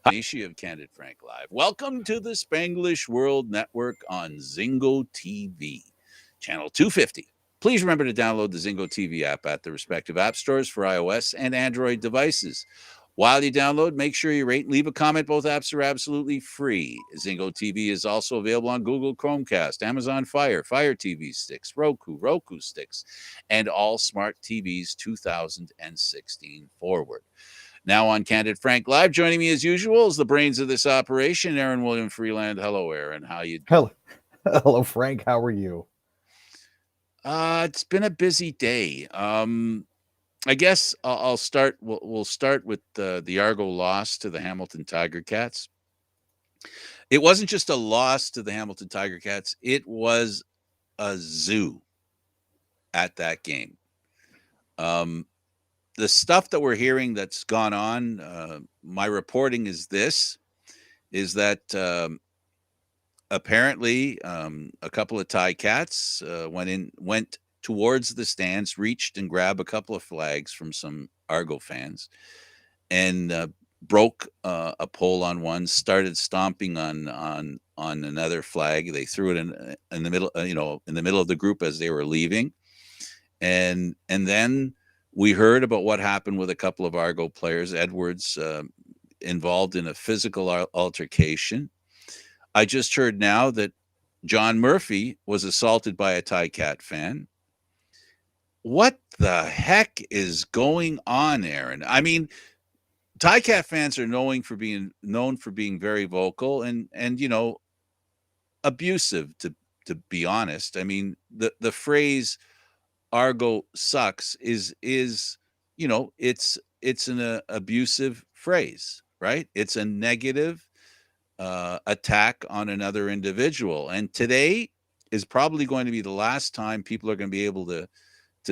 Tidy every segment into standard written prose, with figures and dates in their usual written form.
Stanisci of Candid Frank Live. Welcome to the Spanglish World Network on Zingo TV, channel 250. Please remember to download the Zingo TV app at the respective app stores for iOS and Android devices. While you download, make sure you rate and leave a comment. Both apps are absolutely free. Zingo TV is also available on Google Chromecast, Amazon Fire TV sticks, Roku sticks, and all smart TVs 2016 forward. Now on Candid Frank Live, joining me as usual is the brains of this operation, Aaron William Freeland. Hello, Aaron. How you doing? Hello, Frank. How are you? It's been a busy day. I guess I'll start. We'll start with the Argo loss to the Hamilton Tiger Cats. It wasn't just a loss to the Hamilton Tiger Cats; it was a zoo at that game. The stuff that we're hearing that's gone on. My reporting is that apparently a couple of Thai cats went towards the stands, reached and grabbed a couple of flags from some Argo fans, and broke a pole on one. Started stomping on another flag. They threw it in the middle, in the middle of the group as they were leaving, and then we heard about what happened with a couple of Argo players. Edwards involved in a physical altercation. I just heard now that John Murphy was assaulted by a Thai Cat fan. What the heck is going on, Aaron? I mean, Thai Cat fans are known for being very vocal and abusive to be honest. I mean, the phrase Argo sucks is it's an abusive phrase, right? It's a negative attack on another individual. And today is probably going to be the last time people are going to be able to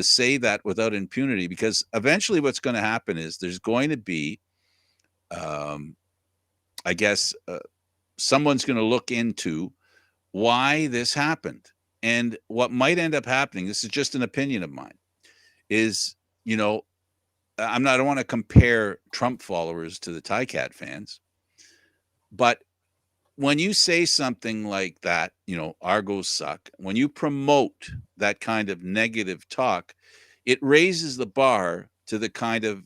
say that without impunity, because eventually what's going to happen is there's going to be, I guess, someone's going to look into why this happened. And what might end up happening, this is just an opinion of mine, is, I don't want to compare Trump followers to the Thai Cat fans, but when you say something like that, Argos suck, when you promote that kind of negative talk, it raises the bar to the kind of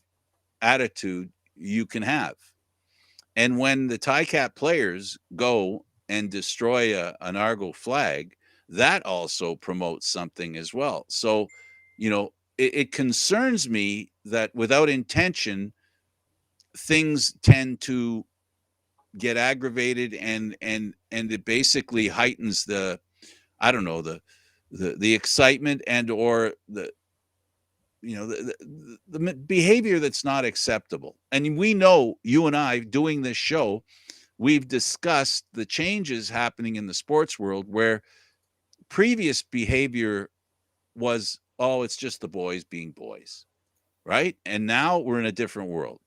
attitude you can have. And when the Thai Cat players go and destroy an Argo flag, that also promotes something as well. So, it concerns me that without intention, things tend to get aggravated and it basically heightens the, I don't know, the excitement and or the behavior that's not acceptable. And we know, you and I doing this show, we've discussed the changes happening in the sports world where previous behavior was, oh, it's just the boys being boys, right? And now we're in a different world.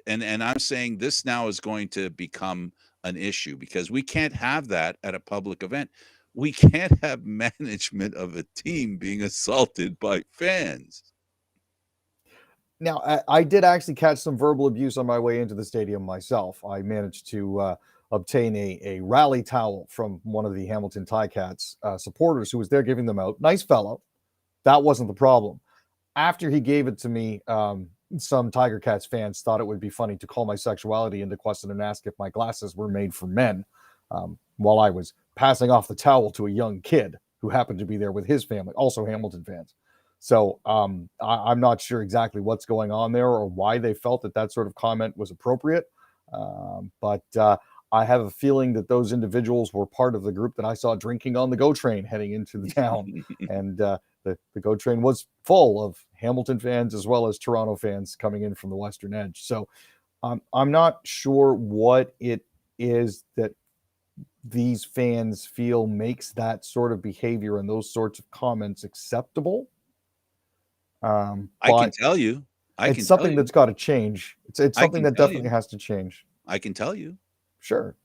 And I'm saying this now is going to become an issue because we can't have that at a public event. We can't have management of a team being assaulted by fans. Now, I did actually catch some verbal abuse on my way into the stadium myself. I managed to obtain a rally towel from one of the Hamilton Ticats supporters who was there giving them out. Nice fellow. That wasn't the problem. After he gave it to me, some Tiger Cats fans thought it would be funny to call my sexuality into question and ask if my glasses were made for men, while I was passing off the towel to a young kid who happened to be there with his family, also Hamilton fans. So I'm not sure exactly what's going on there or why they felt that sort of comment was appropriate. But I have a feeling that those individuals were part of the group that I saw drinking on the GO train heading into the town. And the GO train was full of Hamilton fans as well as Toronto fans coming in from the Western Edge. So I'm not sure what it is that these fans feel makes that sort of behavior and those sorts of comments acceptable. I can tell you. It's something that's got to change. It's something that definitely has to change. I can tell you. Sure.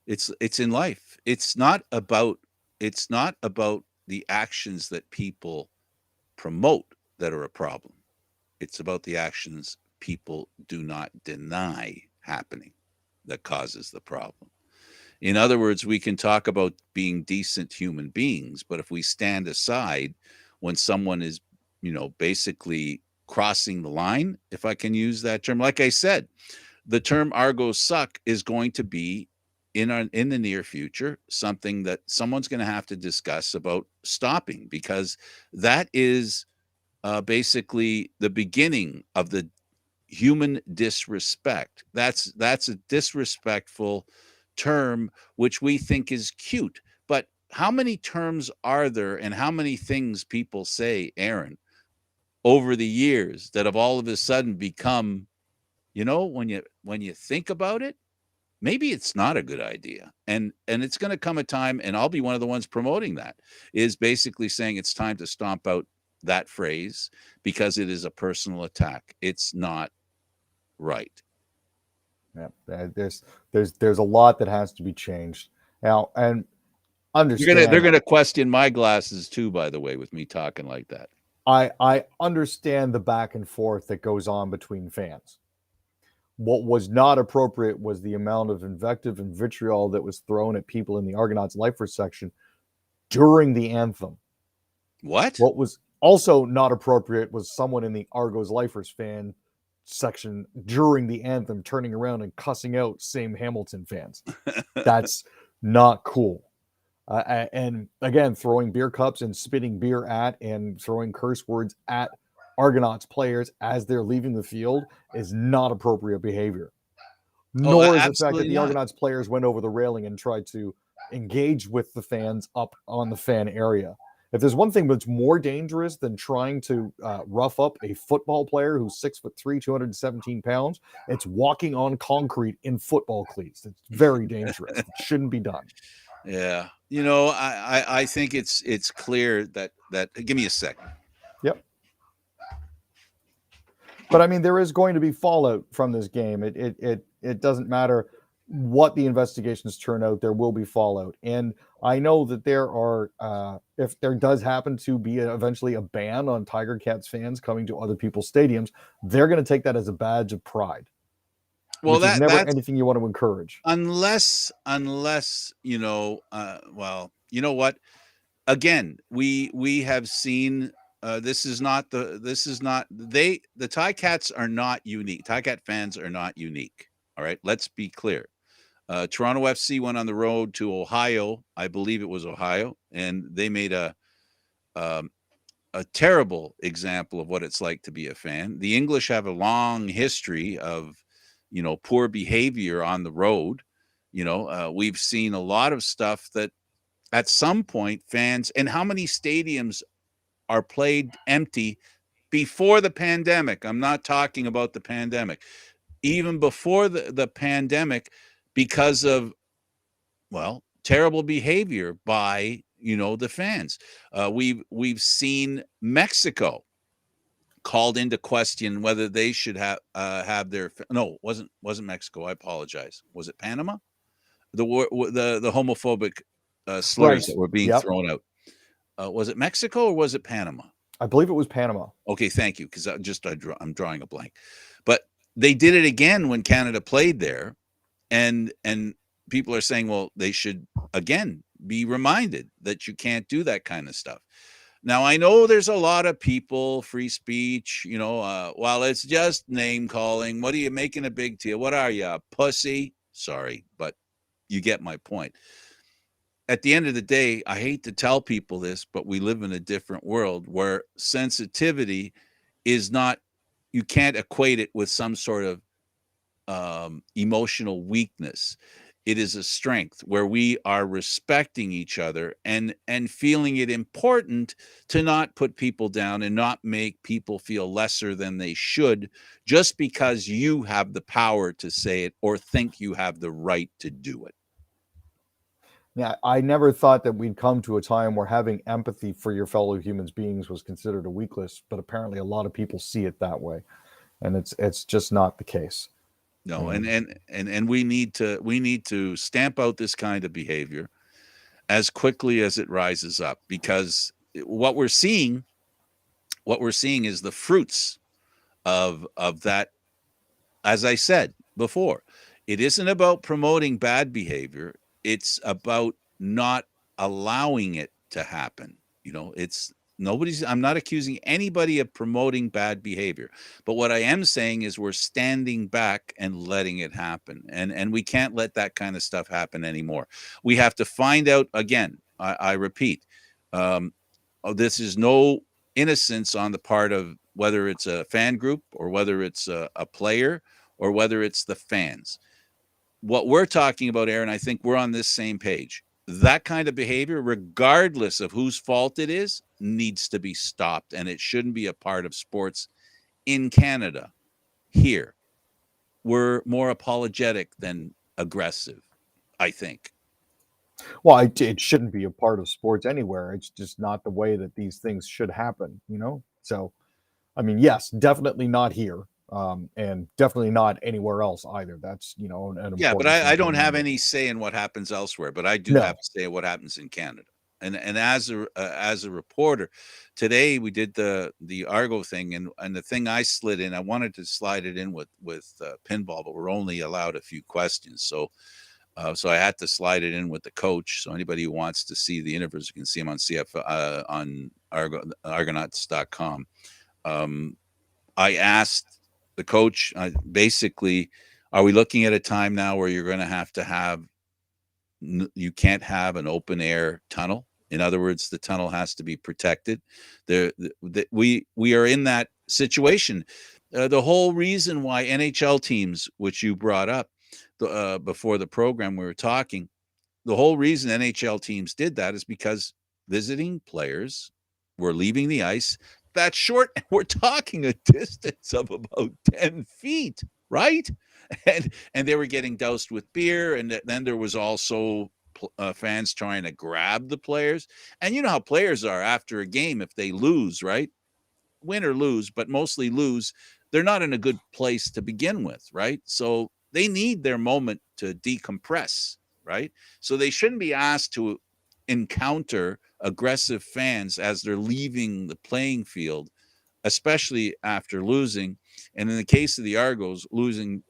It's in life. It's not about the actions that people promote that are a problem. It's about the actions people do not deny happening. that causes the problem. In other words, we can talk about being decent human beings, but if we stand aside when someone is, basically crossing the line, if I can use that term, like I said, the term Argo suck is going to be in the near future something that someone's going to have to discuss about stopping, because that is basically the beginning of the human disrespect. That's a disrespectful term, which we think is cute. But how many terms are there, and how many things people say, Aaron, over the years that have all of a sudden become, when you think about it, maybe it's not a good idea. And it's going to come a time, and I'll be one of the ones promoting that, is basically saying it's time to stomp out that phrase, because it is a personal attack. It's not right. Yeah, there's a lot that has to be changed now, and understand. They're gonna question my glasses too, by the way, with me talking like that. I understand the back and forth that goes on between fans. What was not appropriate was the amount of invective and vitriol that was thrown at people in the Argonauts Lifers section during the anthem. What was also not appropriate was someone in the Argos Lifers fan section during the anthem turning around and cussing out same Hamilton fans. That's not cool. And again, throwing beer cups and spitting beer at and throwing curse words at Argonauts players as they're leaving the field is not appropriate behavior. Nor is the fact that the Argonauts players went over the railing and tried to engage with the fans up on the fan area. If there's one thing that's more dangerous than trying to rough up a football player who's 6'3", 217 pounds, it's walking on concrete in football cleats. It's very dangerous. It shouldn't be done. Yeah. I think it's clear that give me a second. Yep. But I mean, there is going to be fallout from this game. It doesn't matter what the investigations turn out, there will be fallout. And I know that there are, if there does happen to be eventually a ban on Tiger Cats fans coming to other people's stadiums, they're going to take that as a badge of pride. Well, that's never anything you want to encourage. Unless, well, you know what? Again, we have seen, the Ticats are not unique. Ticat fans are not unique. All right, let's be clear. Toronto FC went on the road to Ohio. I believe it was Ohio, and they made a terrible example of what it's like to be a fan. The English have a long history of, poor behavior on the road. We've seen a lot of stuff that at some point fans, and how many stadiums are played empty before the pandemic. I'm not talking about the pandemic. Even before the pandemic, because of, well, terrible behavior by, the fans. We've seen Mexico called into question whether they should have their, no, wasn't Mexico. I apologize. Was it Panama? The homophobic slurs that were being thrown out. Was it Mexico or was it Panama? I believe it was Panama. Okay, thank you, because I'm drawing a blank. But they did it again when Canada played there, and people are saying, well, they should again be reminded that you can't do that kind of stuff. Now, I know there's a lot of people, free speech, well, it's just name calling. What are you making a big deal? What are you, a pussy? Sorry, but you get my point. At the end of the day, I hate to tell people this, but we live in a different world where sensitivity is not, you can't equate it with some sort of emotional weakness. It is a strength where we are respecting each other and feeling it important to not put people down and not make people feel lesser than they should just because you have the power to say it or think you have the right to do it. Yeah, I never thought that we'd come to a time where having empathy for your fellow human beings was considered a weakness, but apparently a lot of people see it that way, and it's just not the case. No, and we need to stamp out this kind of behavior as quickly as it rises up, because what we're seeing is the fruits of that. As I said before, It isn't about promoting bad behavior. It's about not allowing it to happen. It's I'm not accusing anybody of promoting bad behavior. But what I am saying is we're standing back and letting it happen. And we can't let that kind of stuff happen anymore. We have to find out again, I repeat, this is no innocence on the part of whether it's a fan group or whether it's a player or whether it's the fans. What we're talking about, Aaron, I think we're on this same page. That kind of behavior, regardless of whose fault it is, needs to be stopped, and it shouldn't be a part of sports in Canada. Here, we're more apologetic than aggressive, I think. Well, it shouldn't be a part of sports anywhere. It's just not the way that these things should happen, you know? So, I mean, yes, definitely not here, and definitely not anywhere else either. That's, an Yeah, but important thing I to don't have remember. any say in what happens elsewhere, but I do have No. to say what happens in Canada. And as a reporter, today we did the Argo thing, and the thing I slid in, I wanted to slide it in with pinball, but we're only allowed a few questions, so I had to slide it in with the coach. So anybody who wants to see the interviews, you can see them on on Argonauts.com. I asked the coach, basically, are we looking at a time now where you're going to have you can't have an open air tunnel? In other words, the tunnel has to be protected. We are in that situation. The whole reason why NHL teams, which you brought up before the program, we were talking, the whole reason NHL teams did that is because visiting players were leaving the ice that short. We're talking a distance of about 10 feet, right? And they were getting doused with beer. And then there was also fans trying to grab the players. And you know how players are after a game if they lose, right? Win or lose, but mostly lose. They're not in a good place to begin with, right? So they need their moment to decompress, right? So they shouldn't be asked to encounter aggressive fans as they're leaving the playing field, especially after losing. And in the case of the Argos, losing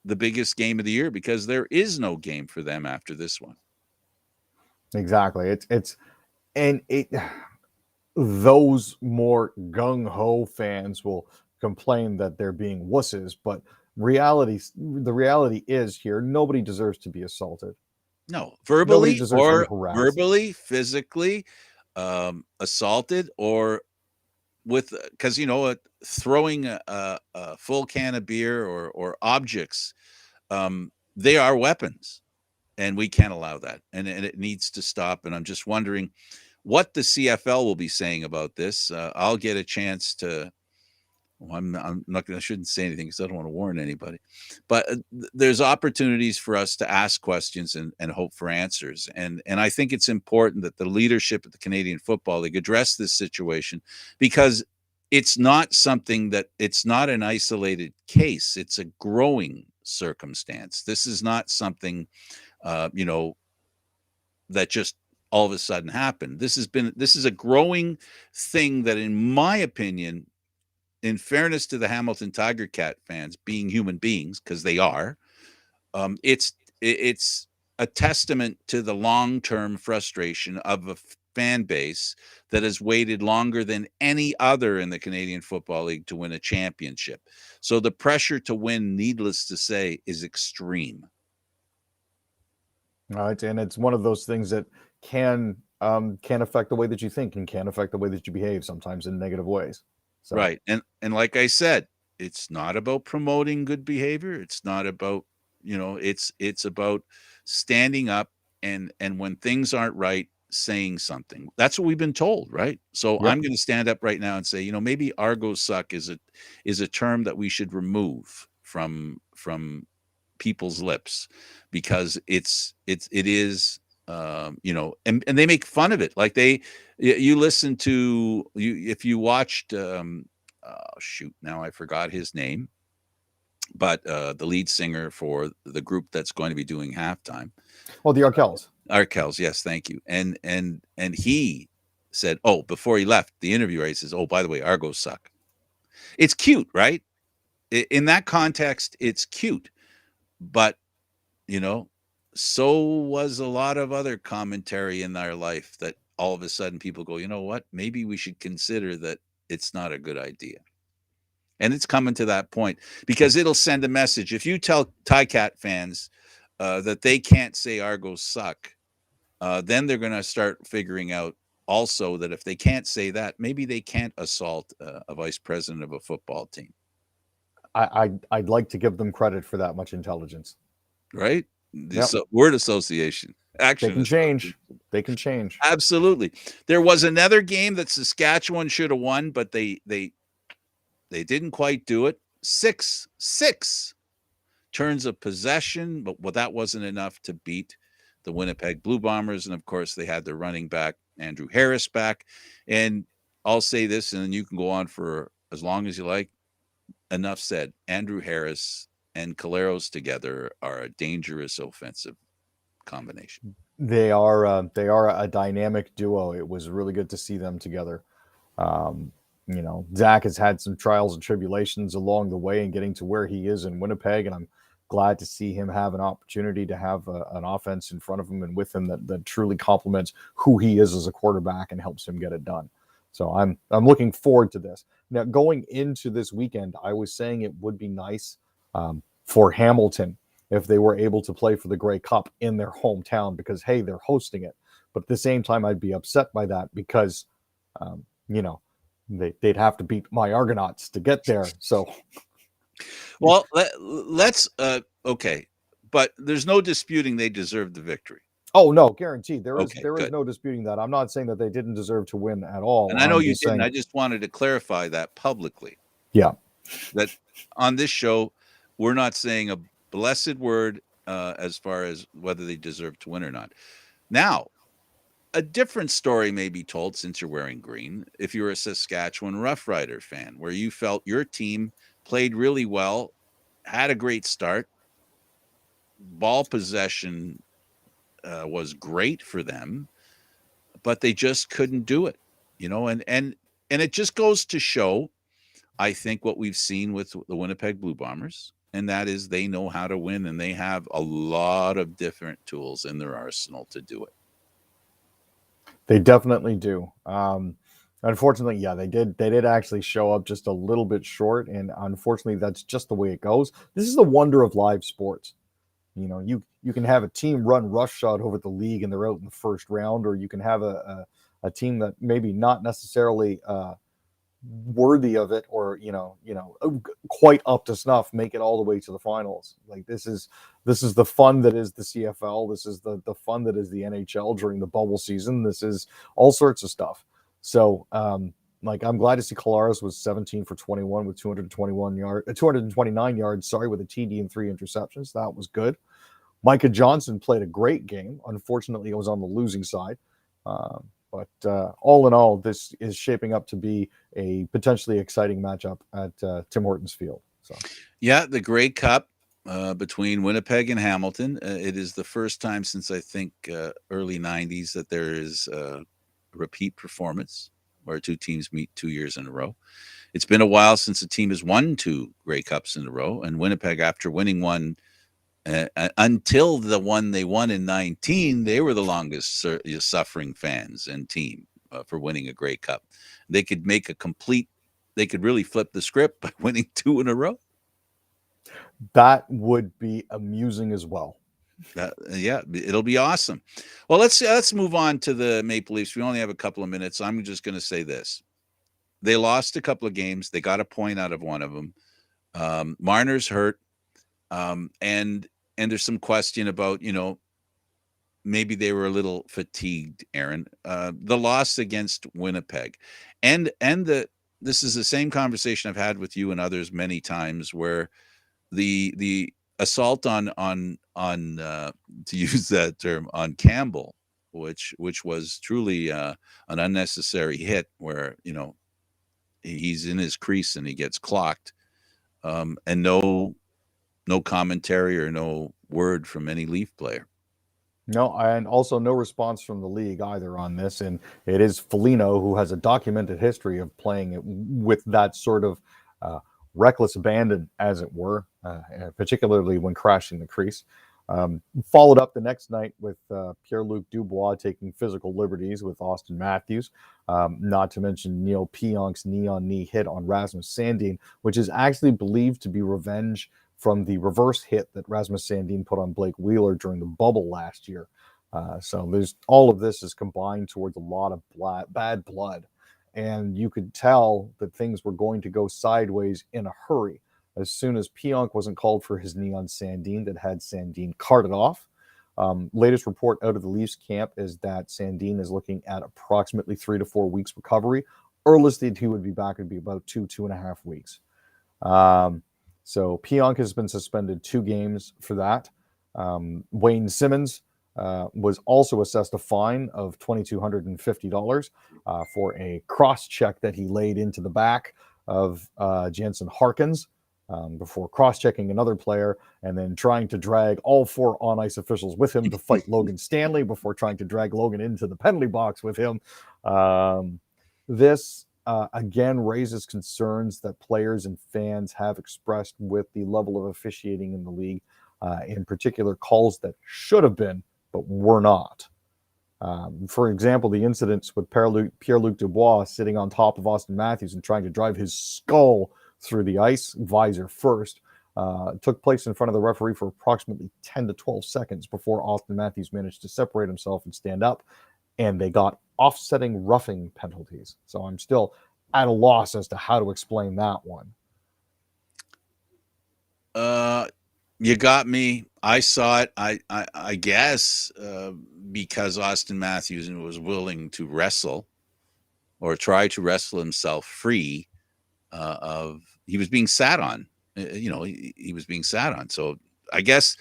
the biggest game of the year, because there is no game for them after this one. Exactly. It's and it those more gung ho fans will complain that they're being wusses, but the reality is here, nobody deserves to be assaulted. No, Nobody verbally deserves to be or harassed. physically assaulted, or with because throwing a full can of beer or objects, they are weapons, and we can't allow that, and it needs to stop. And I'm just wondering what the CFL will be saying about this. I'll get a chance to. Well, I'm not going. I shouldn't say anything because I don't want to warn anybody. But there's opportunities for us to ask questions and hope for answers. And I think it's important that the leadership at the Canadian Football League address this situation, because it's not it's not an isolated case. It's a growing circumstance. This is not something, that just all of a sudden happened. This is a growing thing that, in my opinion, in fairness to the Hamilton Tiger Cat fans, being human beings, because they are, it's a testament to the long-term frustration of a fan base that has waited longer than any other in the Canadian Football League to win a championship. So the pressure to win, needless to say, is extreme. Right, and it's one of those things that can affect the way that you think and can affect the way that you behave sometimes in negative ways. So Right. And like I said, it's not about promoting good behavior. It's not about, it's about standing up and when things aren't right, saying something. That's what we've been told, right? So yep. I'm going to stand up right now and say, maybe Argo suck is a term that we should remove from people's lips, because it is, and they make fun of it. Like you listen to you if you watched oh shoot, now I forgot his name, but the lead singer for the group that's going to be doing halftime, Oh, the Arkells. Arkels, yes, thank you. And he said, oh, before he left the interviewer, he says, oh, by the way, Argos suck. It's cute, right? In that context, it's cute, but you know, so was a lot of other commentary in our life that all of a sudden people go, you know what, maybe we should consider that it's not a good idea. And it's coming to that point because it'll send a message. If you tell Cat fans that they can't say Argos suck, then they're going to start figuring out also that if they can't say that, maybe they can't assault a vice president of a football team. I'd like to give them credit for that much intelligence. Right? Yep. Word association. Action. They can change. They can change. Absolutely. There was another game that Saskatchewan should have won, but they didn't quite do it. Six turns of possession, but that wasn't enough to beat the Winnipeg Blue Bombers. And of course, they had their running back, Andrew Harris, back. And I'll say this, and then you can go on for as long as you like. Enough said. Andrew Harris and Caleros together are a dangerous offensive combination. They are a dynamic duo. It was really good to see them together. Zach has had some trials and tribulations along the way in getting to where he is in Winnipeg, and I'm glad to see him have an opportunity to have an offense in front of him and with him that truly complements who he is as a quarterback and helps him get it done. So I'm looking forward to this. Now, going into this weekend, I was saying it would be nice for Hamilton if they were able to play for the Grey Cup in their hometown because, hey, they're hosting it. But at the same time, I'd be upset by that because, they'd have to beat my Argonauts to get there. So, well, let's okay, but there's no disputing they deserved the victory. Oh no, guaranteed. There is no disputing that. I'm not saying that they didn't deserve to win at all. And I know you didn't. I just wanted to clarify that publicly. Yeah. That on this show, we're not saying a blessed word as far as whether they deserve to win or not. Now, a different story may be told since you're wearing green. If you're a Saskatchewan Roughrider fan, where you felt your team played really well, had a great start, ball possession was great for them, but they just couldn't do it, and it just goes to show, I think, what we've seen with the Winnipeg Blue Bombers, and that is they know how to win, and they have a lot of different tools in their arsenal to do it. They definitely do. Unfortunately, yeah, they did actually show up just a little bit short, and unfortunately, that's just the way it goes. This is the wonder of live sports. You can have a team run roughshod over the league and they're out in the first round, or you can have a team that maybe not necessarily worthy of it, or quite up to snuff, make it all the way to the finals. Like this is the fun that is the CFL. This is the fun that is the NHL during the bubble season. This is all sorts of stuff. So I'm glad to see Caleros was 17 for 21 with 229 yards, with a TD and 3 interceptions. That was good. Micah Johnson played a great game. Unfortunately, it was on the losing side. But all in all, this is shaping up to be a potentially exciting matchup at Tim Hortons Field. So, yeah, the Grey Cup between Winnipeg and Hamilton. It is the first time since I think early 90s that there is a repeat performance where two teams meet 2 years in a row. It's been a while since a team has won 2 Grey Cups in a row, and Winnipeg, after winning one until the one they won in 19, they were the longest suffering fans and team for winning a Grey Cup. They could really flip the script by winning 2 in a row. That would be amusing as well. Yeah, it'll be awesome. Well, let's move on to the Maple Leafs. We only have a couple of minutes. I'm just going to say this. They lost a couple of games. They got a point out of one of them. Marner's hurt. And there's some question about, maybe they were a little fatigued, Aaron. The loss against Winnipeg. And this is the same conversation I've had with you and others many times, where the assault on to use that term, on Campbell, which was truly an unnecessary hit, where he's in his crease and he gets clocked, and no commentary or no word from any Leaf player. No, and also no response from the league either on this. And it is Foligno, who has a documented history of playing with that sort of reckless abandon, as it were, particularly when crashing the crease. Followed up the next night with Pierre-Luc Dubois taking physical liberties with Austin Matthews, not to mention Neil Pionk's knee-on-knee hit on Rasmus Sandin, which is actually believed to be revenge from the reverse hit that Rasmus Sandin put on Blake Wheeler during the bubble last year. So there's all of this is combined towards a lot of bad blood, and you could tell that things were going to go sideways in a hurry. As soon as Pionk wasn't called for his knee on Sandin, that had Sandin carted off. Latest report out of the Leafs camp is that Sandin is looking at approximately 3 to 4 weeks recovery. Earliest that he would be back would be about 2.5 weeks. So Pionk has been suspended 2 games for that. Wayne Simmons was also assessed a fine of $2,250 for a cross check that he laid into the back of Jansen Harkins. Before cross-checking another player and then trying to drag all 4 on-ice officials with him to fight Logan Stanley before trying to drag Logan into the penalty box with him. This, again, raises concerns that players and fans have expressed with the level of officiating in the league, in particular calls that should have been but were not. For example, the incidents with Pierre-Luc Dubois sitting on top of Austin Matthews and trying to drive his skull through the ice, visor first, took place in front of the referee for approximately 10 to 12 seconds before Austin Matthews managed to separate himself and stand up, and they got offsetting roughing penalties. So I'm still at a loss as to how to explain that one. You got me. I saw it. I guess because Austin Matthews was willing to wrestle or try to wrestle himself free of he was being sat on. He was being sat on. So I guess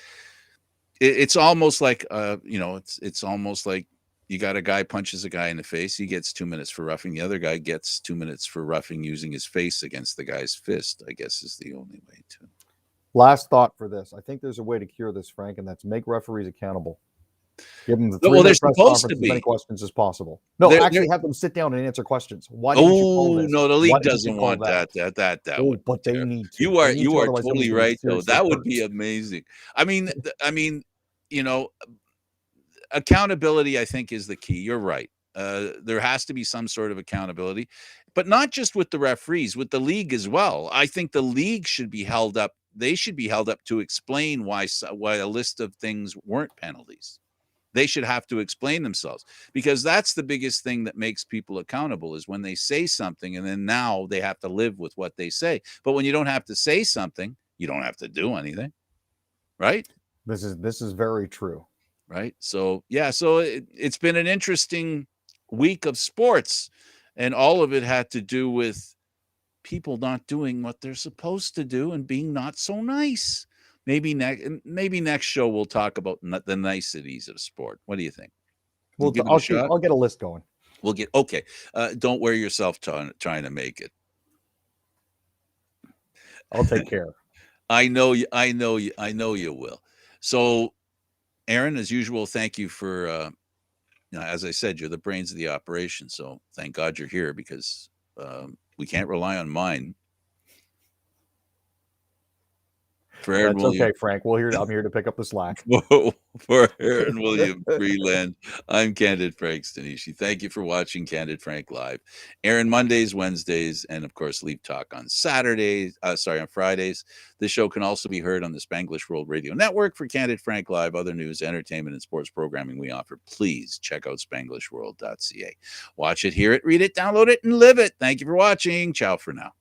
it's almost like it's almost like you got a guy punches a guy in the face, he gets 2 minutes for roughing. The other guy gets 2 minutes for roughing using his face against the guy's fist, I guess is the only way to. Last thought for this. I think there's a way to cure this, Frank, and that's make referees accountable. Give them the 3-minute press conference, as many questions as possible. No, actually have them sit down and answer questions. Why didn't you call this? No, the league doesn't want that. But they need to. You are totally right, though. That would be amazing. I mean, accountability, I think, is the key. You're right. There has to be some sort of accountability, but not just with the referees, with the league as well. I think the league should be held up. They should be held up to explain why a list of things weren't penalties. They should have to explain themselves, because that's the biggest thing that makes people accountable is when they say something and then now they have to live with what they say. But when you don't have to say something, you don't have to do anything. Right? This is very true. Right. So, yeah, so it's been an interesting week of sports, and all of it had to do with people not doing what they're supposed to do and being not so nice. Maybe next show we'll talk about the niceties of sport. What do you think? I'll get a list going. We'll get okay. Don't wear yourself trying to make it. I'll take care. I know you will. So, Aaron, as usual, thank you for. As I said, you're the brains of the operation. So thank God you're here, because we can't rely on mine. For Aaron That's William, okay, Frank. I'm here to pick up the slack. For Aaron William Freeland, I'm Candid Frank Stanisci. Thank you for watching Candid Frank Live. Aaron Mondays, Wednesdays, and of course, Leaf Talk on on Fridays. This show can also be heard on the Spanglish World Radio Network. For Candid Frank Live, other news, entertainment, and sports programming we offer, please check out SpanglishWorld.ca. Watch it, hear it, read it, download it, and live it. Thank you for watching. Ciao for now.